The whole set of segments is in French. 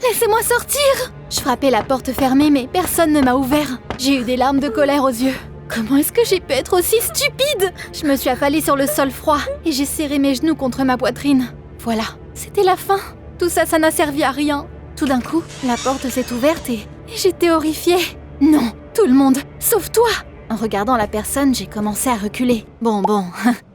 Laissez-moi sortir! Je frappais la porte fermée, mais personne ne m'a ouvert. J'ai eu des larmes de colère aux yeux. Comment est-ce que j'ai pu être aussi stupide? Je me suis affalée sur le sol froid et j'ai serré mes genoux contre ma poitrine. Voilà, c'était la fin. Tout ça, ça n'a servi à rien. Tout d'un coup, la porte s'est ouverte et j'étais horrifiée. Non, tout le monde, sauf toi! En regardant la personne, j'ai commencé à reculer. Bon,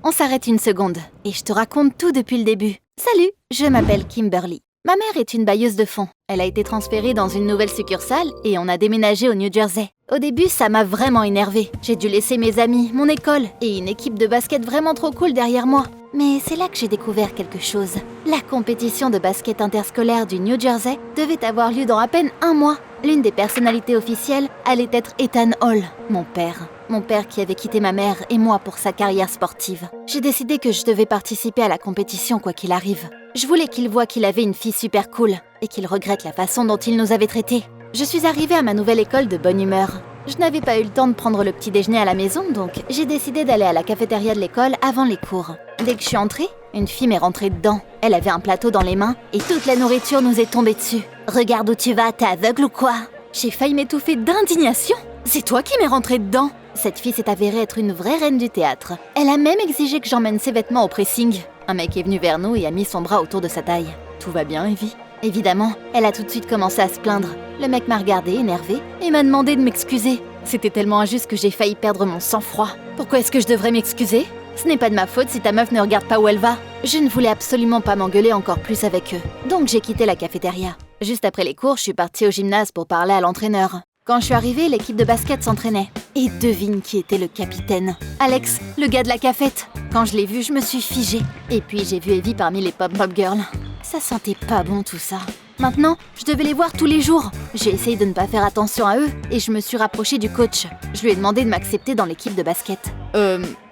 on s'arrête une seconde et je te raconte tout depuis le début. Salut, je m'appelle Kimberly. Ma mère est une bailleuse de fonds. Elle a été transférée dans une nouvelle succursale et on a déménagé au New Jersey. Au début, ça m'a vraiment énervée. J'ai dû laisser mes amis, mon école et une équipe de basket vraiment trop cool derrière moi. Mais c'est là que j'ai découvert quelque chose. La compétition de basket interscolaire du New Jersey devait avoir lieu dans à peine un mois. L'une des personnalités officielles allait être Ethan Hall, mon père. Mon père qui avait quitté ma mère et moi pour sa carrière sportive. J'ai décidé que je devais participer à la compétition quoi qu'il arrive. Je voulais qu'il voie qu'il avait une fille super cool et qu'il regrette la façon dont il nous avait traités. Je suis arrivée à ma nouvelle école de bonne humeur. Je n'avais pas eu le temps de prendre le petit déjeuner à la maison, donc j'ai décidé d'aller à la cafétéria de l'école avant les cours. Dès que je suis entrée, une fille m'est rentrée dedans. Elle avait un plateau dans les mains et toute la nourriture nous est tombée dessus. « Regarde où tu vas, t'es aveugle ou quoi ?» J'ai failli m'étouffer d'indignation. « C'est toi qui m'es rentrée dedans !» Cette fille s'est avérée être une vraie reine du théâtre. Elle a même exigé que j'emmène ses vêtements au pressing. Un mec est venu vers nous et a mis son bras autour de sa taille. « Tout va bien, Evie ?» Évidemment, elle a tout de suite commencé à se plaindre. Le mec m'a regardée, énervé, et m'a demandé de m'excuser. C'était tellement injuste que j'ai failli perdre mon sang-froid. Pourquoi est-ce que je devrais m'excuser? Ce n'est pas de ma faute si ta meuf ne regarde pas où elle va. Je ne voulais absolument pas m'engueuler encore plus avec eux. Donc j'ai quitté la cafétéria. Juste après les cours, je suis partie au gymnase pour parler à l'entraîneur. Quand je suis arrivée, l'équipe de basket s'entraînait. Et devine qui était le capitaine. Alex, le gars de la cafette. Quand je l'ai vu, je me suis figée. Et puis j'ai vu Evie parmi les pop-pop girls. Ça sentait pas bon tout ça. Maintenant, je devais les voir tous les jours. J'ai essayé de ne pas faire attention à eux et je me suis rapprochée du coach. Je lui ai demandé de m'accepter dans l'équipe de basket.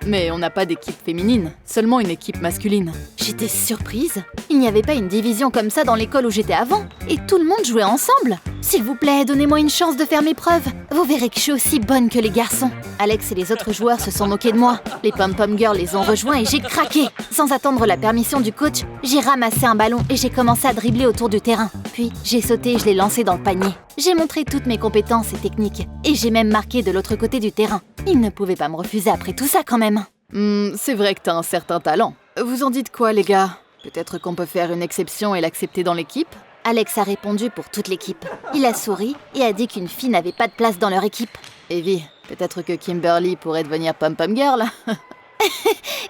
Mais on n'a pas d'équipe féminine, seulement une équipe masculine. J'étais surprise. Il n'y avait pas une division comme ça dans l'école où j'étais avant. Et tout le monde jouait ensemble. S'il vous plaît, donnez-moi une chance de faire mes preuves. Vous verrez que je suis aussi bonne que les garçons. Alex et les autres joueurs se sont moqués de moi. Les pom-pom girls les ont rejoints et j'ai craqué. Sans attendre la permission du coach, j'ai ramassé un ballon et j'ai commencé à dribbler autour du terrain. Puis, j'ai sauté et je l'ai lancé dans le panier. J'ai montré toutes mes compétences et techniques. Et j'ai même marqué de l'autre côté du terrain. Ils ne pouvaient pas me refuser après tout ça quand même. C'est vrai que t'as un certain talent. Vous en dites quoi, les gars? Peut-être qu'on peut faire une exception et l'accepter dans l'équipe? Alex a répondu pour toute l'équipe. Il a souri et a dit qu'une fille n'avait pas de place dans leur équipe. Evie, peut-être que Kimberly pourrait devenir pom-pom girl?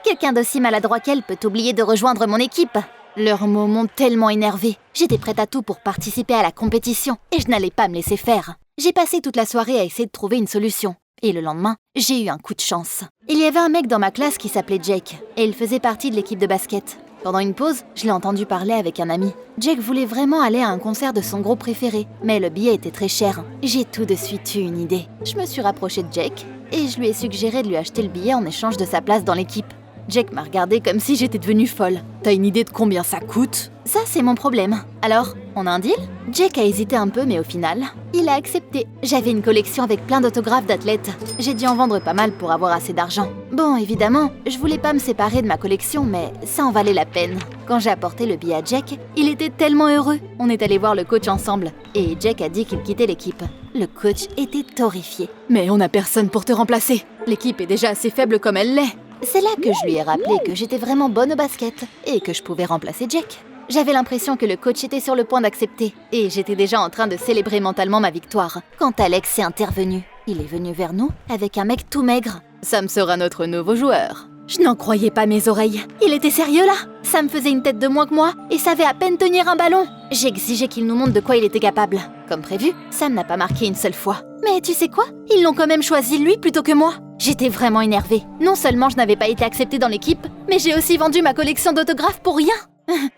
Quelqu'un d'aussi maladroit qu'elle peut oublier de rejoindre mon équipe. Leurs mots m'ont tellement énervée. J'étais prête à tout pour participer à la compétition et je n'allais pas me laisser faire. J'ai passé toute la soirée à essayer de trouver une solution. Et le lendemain, j'ai eu un coup de chance. Il y avait un mec dans ma classe qui s'appelait Jake et il faisait partie de l'équipe de basket. Pendant une pause, je l'ai entendu parler avec un ami. Jake voulait vraiment aller à un concert de son groupe préféré, mais le billet était très cher. J'ai tout de suite eu une idée. Je me suis rapprochée de Jake et je lui ai suggéré de lui acheter le billet en échange de sa place dans l'équipe. Jake m'a regardée comme si j'étais devenue folle. T'as une idée de combien ça coûte? Ça, c'est mon problème. Alors, on a un deal? Jake a hésité un peu, mais au final, il a accepté. J'avais une collection avec plein d'autographes d'athlètes. J'ai dû en vendre pas mal pour avoir assez d'argent. Bon, évidemment, je voulais pas me séparer de ma collection, mais ça en valait la peine. Quand j'ai apporté le billet à Jake, il était tellement heureux. On est allé voir le coach ensemble, et Jake a dit qu'il quittait l'équipe. Le coach était horrifié. Mais on n'a personne pour te remplacer. L'équipe est déjà assez faible comme elle l'est. C'est là que je lui ai rappelé que j'étais vraiment bonne au basket et que je pouvais remplacer Jake. J'avais l'impression que le coach était sur le point d'accepter et j'étais déjà en train de célébrer mentalement ma victoire quand Alex est intervenu. Il est venu vers nous avec un mec tout maigre. Sam sera notre nouveau joueur. Je n'en croyais pas mes oreilles. Il était sérieux là? Sam faisait une tête de moins que moi et savait à peine tenir un ballon. J'ai exigé qu'il nous montre de quoi il était capable. Comme prévu, Sam n'a pas marqué une seule fois. Mais tu sais quoi? Ils l'ont quand même choisi lui plutôt que moi. J'étais vraiment énervée. Non seulement je n'avais pas été acceptée dans l'équipe, mais j'ai aussi vendu ma collection d'autographes pour rien.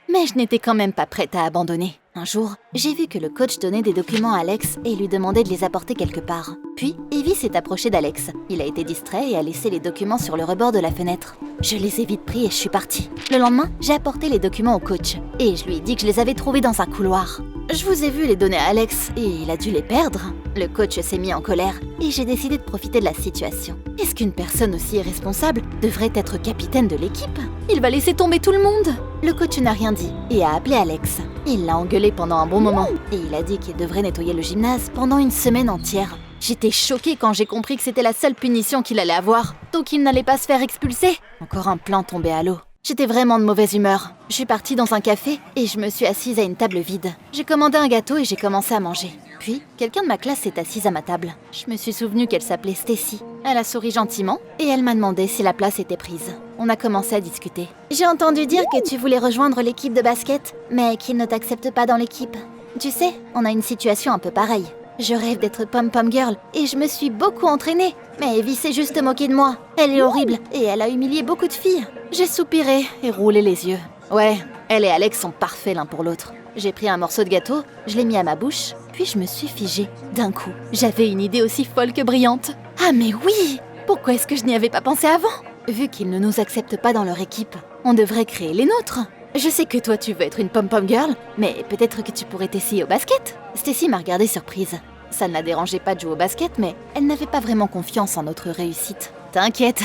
Mais je n'étais quand même pas prête à abandonner. Un jour, j'ai vu que le coach donnait des documents à Alex et lui demandait de les apporter quelque part. Puis, Evie s'est approchée d'Alex. Il a été distrait et a laissé les documents sur le rebord de la fenêtre. Je les ai vite pris et je suis partie. Le lendemain, j'ai apporté les documents au coach et je lui ai dit que je les avais trouvés dans un couloir. Je vous ai vu les donner à Alex et il a dû les perdre. Le coach s'est mis en colère et j'ai décidé de profiter de la situation. Est-ce qu'une personne aussi irresponsable devrait être capitaine de l'équipe? Il va laisser tomber tout le monde. Le coach n'a rien dit et a appelé Alex. Il l'a engueulé pendant un bon moment et il a dit qu'il devrait nettoyer le gymnase pendant une semaine entière. J'étais choquée quand j'ai compris que c'était la seule punition qu'il allait avoir, donc il n'allait pas se faire expulser. Encore un plan tombé à l'eau. J'étais vraiment de mauvaise humeur. Je suis partie dans un café et je me suis assise à une table vide. J'ai commandé un gâteau et j'ai commencé à manger. Puis, quelqu'un de ma classe s'est assise à ma table. Je me suis souvenu qu'elle s'appelait Stacy. Elle a souri gentiment et elle m'a demandé si la place était prise. On a commencé à discuter. J'ai entendu dire que tu voulais rejoindre l'équipe de basket, mais qu'ils ne t'acceptent pas dans l'équipe. Tu sais, on a une situation un peu pareille. Je rêve d'être pom-pom girl et je me suis beaucoup entraînée. Mais Evie s'est juste moquée de moi. Elle est horrible et elle a humilié beaucoup de filles. J'ai soupiré et roulé les yeux. Ouais, elle et Alex sont parfaits l'un pour l'autre. J'ai pris un morceau de gâteau, je l'ai mis à ma bouche, puis je me suis figée. D'un coup, j'avais une idée aussi folle que brillante. Ah mais oui! Pourquoi est-ce que je n'y avais pas pensé avant? Vu qu'ils ne nous acceptent pas dans leur équipe, on devrait créer les nôtres. Je sais que toi tu veux être une pom-pom girl, mais peut-être que tu pourrais t'essayer au basket. Stacy m'a regardée surprise. Ça ne la dérangeait pas de jouer au basket, mais elle n'avait pas vraiment confiance en notre réussite. T'inquiète,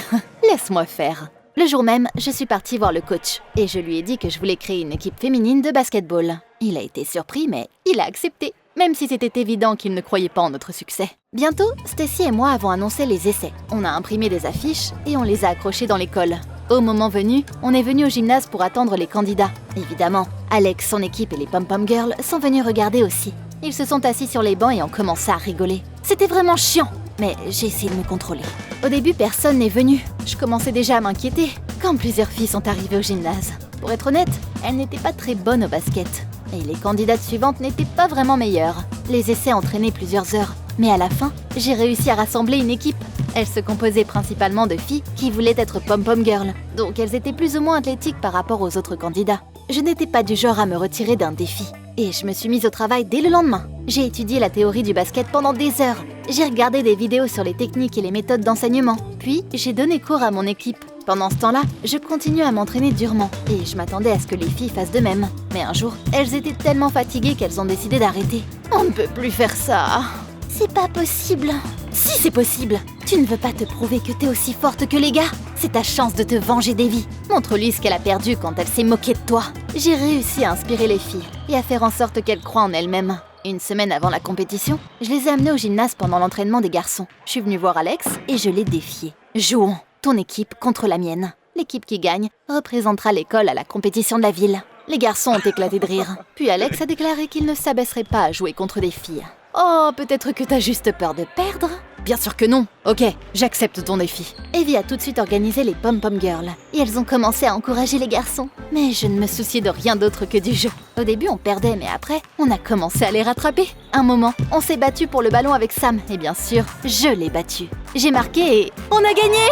laisse-moi faire. Le jour même, je suis partie voir le coach et je lui ai dit que je voulais créer une équipe féminine de basketball. Il a été surpris, mais il a accepté, même si c'était évident qu'il ne croyait pas en notre succès. Bientôt, Stacy et moi avons annoncé les essais. On a imprimé des affiches et on les a accrochées dans l'école. Au moment venu, on est venu au gymnase pour attendre les candidats. Évidemment, Alex, son équipe et les pom-pom girls sont venus regarder aussi. Ils se sont assis sur les bancs et ont commencé à rigoler. C'était vraiment chiant, mais j'ai essayé de me contrôler. Au début, personne n'est venu. Je commençais déjà à m'inquiéter quand plusieurs filles sont arrivées au gymnase. Pour être honnête, elles n'étaient pas très bonnes au basket. Et les candidates suivantes n'étaient pas vraiment meilleures. Les essais entraînaient plusieurs heures. Mais à la fin, j'ai réussi à rassembler une équipe. Elle se composait principalement de filles qui voulaient être pom-pom girl. Donc elles étaient plus ou moins athlétiques par rapport aux autres candidats. Je n'étais pas du genre à me retirer d'un défi. Et je me suis mise au travail dès le lendemain. J'ai étudié la théorie du basket pendant des heures. J'ai regardé des vidéos sur les techniques et les méthodes d'enseignement. Puis, j'ai donné cours à mon équipe. Pendant ce temps-là, je continuais à m'entraîner durement. Et je m'attendais à ce que les filles fassent de même. Mais un jour, elles étaient tellement fatiguées qu'elles ont décidé d'arrêter. On ne peut plus faire ça. C'est pas possible. Si, c'est possible. Tu ne veux pas te prouver que t'es aussi forte que les gars? C'est ta chance de te venger d'Evie. Montre-lui ce qu'elle a perdu quand elle s'est moquée de toi. J'ai réussi à inspirer les filles et à faire en sorte qu'elles croient en elles-mêmes. Une semaine avant la compétition, je les ai amenées au gymnase pendant l'entraînement des garçons. Je suis venue voir Alex et je l'ai défié. Jouons, ton équipe contre la mienne. L'équipe qui gagne représentera l'école à la compétition de la ville. Les garçons ont éclaté de rire. Puis Alex a déclaré qu'il ne s'abaisserait pas à jouer contre des filles. Oh, peut-être que t'as juste peur de perdre? Bien sûr que non. Ok, j'accepte ton défi. Evie a tout de suite organisé les pom-pom girls. Et elles ont commencé à encourager les garçons. Mais je ne me souciais de rien d'autre que du jeu. Au début, on perdait, mais après, on a commencé à les rattraper. Un moment, on s'est battu pour le ballon avec Sam. Et bien sûr, je l'ai battu. J'ai marqué et on a gagné.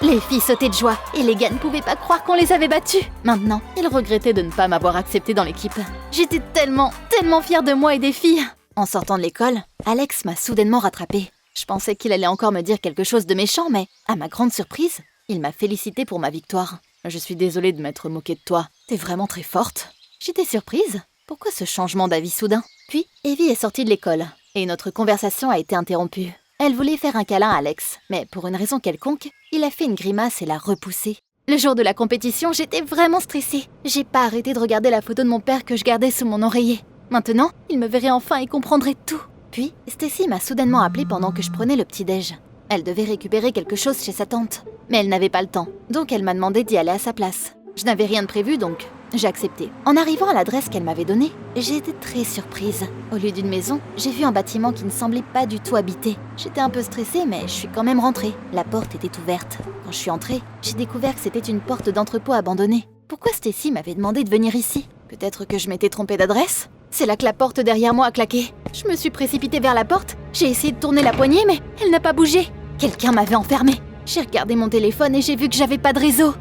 Les filles sautaient de joie et les gars ne pouvaient pas croire qu'on les avait battus. Maintenant, ils regrettaient de ne pas m'avoir accepté dans l'équipe. J'étais tellement fière de moi et des filles. En sortant de l'école, Alex m'a soudainement rattrapée. Je pensais qu'il allait encore me dire quelque chose de méchant, mais à ma grande surprise, il m'a félicité pour ma victoire. Je suis désolée de m'être moquée de toi. T'es vraiment très forte. J'étais surprise. Pourquoi ce changement d'avis soudain? Puis, Evie est sortie de l'école et notre conversation a été interrompue. Elle voulait faire un câlin à Alex, mais pour une raison quelconque, il a fait une grimace et l'a repoussée. Le jour de la compétition, j'étais vraiment stressée. J'ai pas arrêté de regarder la photo de mon père que je gardais sous mon oreiller. Maintenant, il me verrait enfin et comprendrait tout. Puis, Stacy m'a soudainement appelée pendant que je prenais le petit-déj. Elle devait récupérer quelque chose chez sa tante, mais elle n'avait pas le temps, donc elle m'a demandé d'y aller à sa place. Je n'avais rien de prévu, donc j'ai accepté. En arrivant à l'adresse qu'elle m'avait donnée, j'ai été très surprise. Au lieu d'une maison, j'ai vu un bâtiment qui ne semblait pas du tout habité. J'étais un peu stressée, mais je suis quand même rentrée. La porte était ouverte. Quand je suis entrée, j'ai découvert que c'était une porte d'entrepôt abandonnée. Pourquoi Stacy m'avait demandé de venir ici? Peut-être que je m'étais trompée d'adresse? C'est là que la porte derrière moi a claqué. Je me suis précipitée vers la porte, j'ai essayé de tourner la poignée, mais elle n'a pas bougé. Quelqu'un m'avait enfermée. J'ai regardé mon téléphone et j'ai vu que j'avais pas de réseau.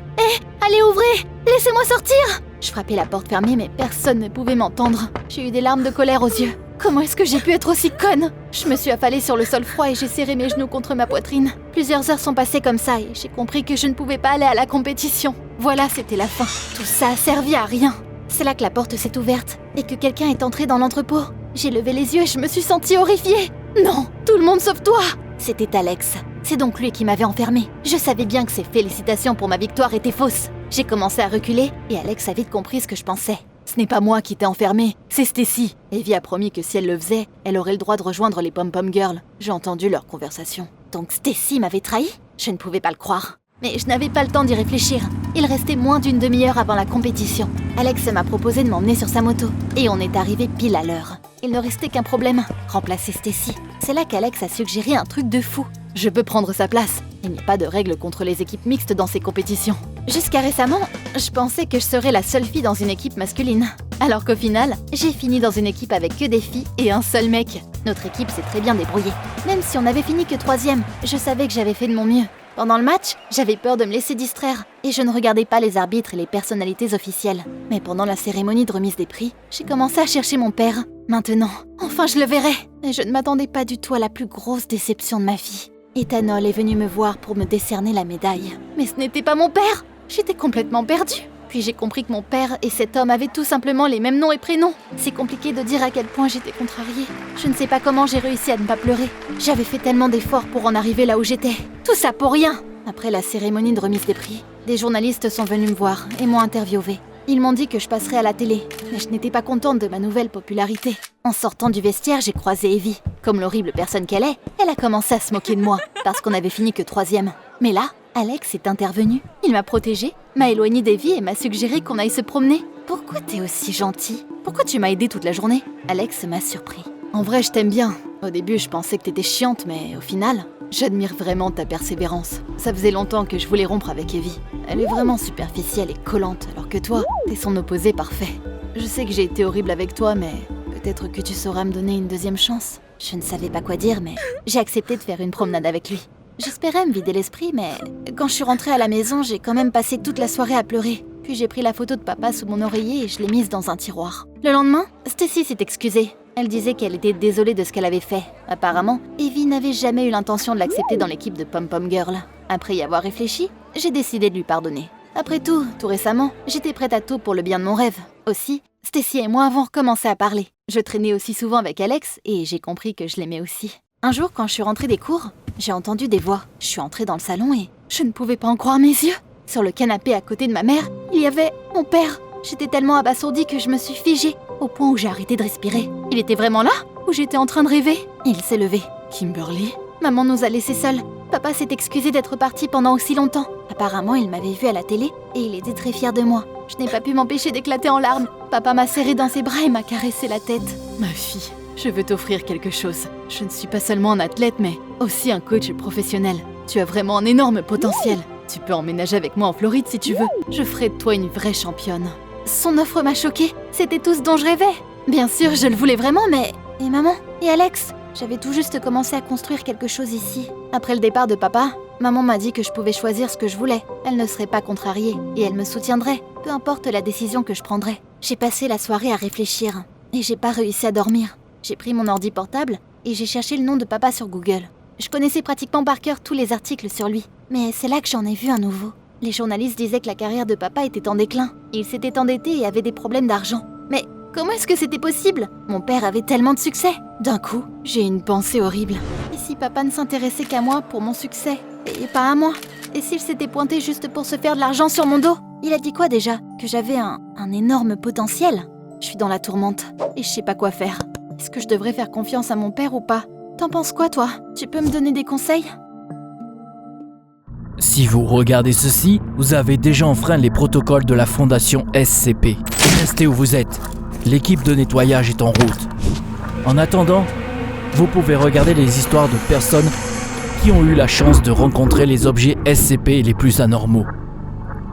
Allez, ouvrez! Laissez-moi sortir! Je frappais la porte fermée, mais personne ne pouvait m'entendre. J'ai eu des larmes de colère aux yeux. Comment est-ce que j'ai pu être aussi conne? Je me suis affalée sur le sol froid et j'ai serré mes genoux contre ma poitrine. Plusieurs heures sont passées comme ça et j'ai compris que je ne pouvais pas aller à la compétition. Voilà, c'était la fin. Tout ça a servi à rien. C'est là que la porte s'est ouverte et que quelqu'un est entré dans l'entrepôt. J'ai levé les yeux et je me suis sentie horrifiée. Non, tout le monde sauf toi! C'était Alex. C'est donc lui qui m'avait enfermée. Je savais bien que ses félicitations pour ma victoire étaient fausses. J'ai commencé à reculer et Alex a vite compris ce que je pensais. Ce n'est pas moi qui t'ai enfermée, c'est Stacy. Evie a promis que si elle le faisait, elle aurait le droit de rejoindre les Pom-Pom Girls. J'ai entendu leur conversation. Donc Stacy m'avait trahi? Je ne pouvais pas le croire. Mais je n'avais pas le temps d'y réfléchir. Il restait moins d'une demi-heure avant la compétition. Alex m'a proposé de m'emmener sur sa moto. Et on est arrivé pile à l'heure. Il ne restait qu'un problème, remplacer Stacy. C'est là qu'Alex a suggéré un truc de fou. Je peux prendre sa place. Il n'y a pas de règle contre les équipes mixtes dans ces compétitions. Jusqu'à récemment, je pensais que je serais la seule fille dans une équipe masculine. Alors qu'au final, j'ai fini dans une équipe avec que des filles et un seul mec. Notre équipe s'est très bien débrouillée. Même si on n'avait fini que 3e, je savais que j'avais fait de mon mieux. Pendant le match, j'avais peur de me laisser distraire et je ne regardais pas les arbitres et les personnalités officielles. Mais pendant la cérémonie de remise des prix, j'ai commencé à chercher mon père. Maintenant, enfin je le verrai. Et je ne m'attendais pas du tout à la plus grosse déception de ma vie. Ethanol est venu me voir pour me décerner la médaille. Mais ce n'était pas mon père! J'étais complètement perdue. Puis j'ai compris que mon père et cet homme avaient tout simplement les mêmes noms et prénoms. C'est compliqué de dire à quel point j'étais contrariée. Je ne sais pas comment j'ai réussi à ne pas pleurer. J'avais fait tellement d'efforts pour en arriver là où j'étais. Tout ça pour rien! Après la cérémonie de remise des prix, des journalistes sont venus me voir et m'ont interviewée. Ils m'ont dit que je passerais à la télé, mais je n'étais pas contente de ma nouvelle popularité. En sortant du vestiaire, j'ai croisé Evie. Comme l'horrible personne qu'elle est, elle a commencé à se moquer de moi, parce qu'on avait fini que 3e. Mais là, Alex est intervenu. Il m'a protégée, m'a éloignée d'Evie et m'a suggéré qu'on aille se promener. Pourquoi t'es aussi gentil? Pourquoi tu m'as aidée toute la journée? Alex m'a surpris. En vrai, je t'aime bien. Au début, je pensais que t'étais chiante, mais au final, j'admire vraiment ta persévérance. Ça faisait longtemps que je voulais rompre avec Evie. Elle est vraiment superficielle et collante, alors que toi, t'es son opposé parfait. Je sais que j'ai été horrible avec toi, mais peut-être que tu sauras me donner une deuxième chance. Je ne savais pas quoi dire, mais j'ai accepté de faire une promenade avec lui. J'espérais me vider l'esprit, mais quand je suis rentrée à la maison, j'ai quand même passé toute la soirée à pleurer. Puis j'ai pris la photo de papa sous mon oreiller et je l'ai mise dans un tiroir. Le lendemain, Stacy s'est excusée. Elle disait qu'elle était désolée de ce qu'elle avait fait. Apparemment, Evie n'avait jamais eu l'intention de l'accepter dans l'équipe de Pom-Pom Girl. Après y avoir réfléchi, j'ai décidé de lui pardonner. Après tout récemment, j'étais prête à tout pour le bien de mon rêve. Aussi, Stacy et moi avons recommencé à parler. Je traînais aussi souvent avec Alex et j'ai compris que je l'aimais aussi. Un jour, quand je suis rentrée des cours, j'ai entendu des voix. Je suis entrée dans le salon et je ne pouvais pas en croire mes yeux. Sur le canapé à côté de ma mère, il y avait mon père. J'étais tellement abasourdie que je me suis figée, au point où j'ai arrêté de respirer. Il était vraiment là, ou j'étais en train de rêver? Il s'est levé. Kimberly? Maman nous a laissés seuls. Papa s'est excusé d'être parti pendant aussi longtemps. Apparemment, il m'avait vue à la télé et il était très fier de moi. Je n'ai pas pu m'empêcher d'éclater en larmes. Papa m'a serré dans ses bras et m'a caressé la tête. Ma fille, je veux t'offrir quelque chose. Je ne suis pas seulement un athlète, mais aussi un coach professionnel. Tu as vraiment un énorme potentiel. Tu peux emménager avec moi en Floride si tu veux. Je ferai de toi une vraie championne. Son offre m'a choquée. C'était tout ce dont je rêvais. Bien sûr, je le voulais vraiment, mais... Et maman? Et Alex? J'avais tout juste commencé à construire quelque chose ici. Après le départ de papa, maman m'a dit que je pouvais choisir ce que je voulais. Elle ne serait pas contrariée et elle me soutiendrait, peu importe la décision que je prendrais. J'ai passé la soirée à réfléchir et j'ai pas réussi à dormir. J'ai pris mon ordi portable et j'ai cherché le nom de papa sur Google. Je connaissais pratiquement par cœur tous les articles sur lui, mais c'est là que j'en ai vu un nouveau. Les journalistes disaient que la carrière de papa était en déclin. Il s'était endetté et avait des problèmes d'argent. Mais comment est-ce que c'était possible? Mon père avait tellement de succès. D'un coup, j'ai une pensée horrible. Et si papa ne s'intéressait qu'à moi pour mon succès, et pas à moi? Et s'il s'était pointé juste pour se faire de l'argent sur mon dos? Il a dit quoi déjà? Que j'avais un énorme potentiel? Je suis dans la tourmente et je sais pas quoi faire. Est-ce que je devrais faire confiance à mon père ou pas? T'en penses quoi, toi? Tu peux me donner des conseils? Si vous regardez ceci, vous avez déjà enfreint les protocoles de la fondation SCP. Restez où vous êtes. L'équipe de nettoyage est en route. En attendant, vous pouvez regarder les histoires de personnes qui ont eu la chance de rencontrer les objets SCP les plus anormaux.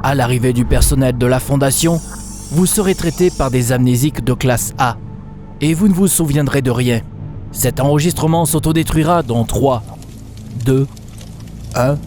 À l'arrivée du personnel de la fondation, vous serez traité par des amnésiques de classe A et vous ne vous souviendrez de rien. Cet enregistrement s'autodétruira dans 3, 2, 1...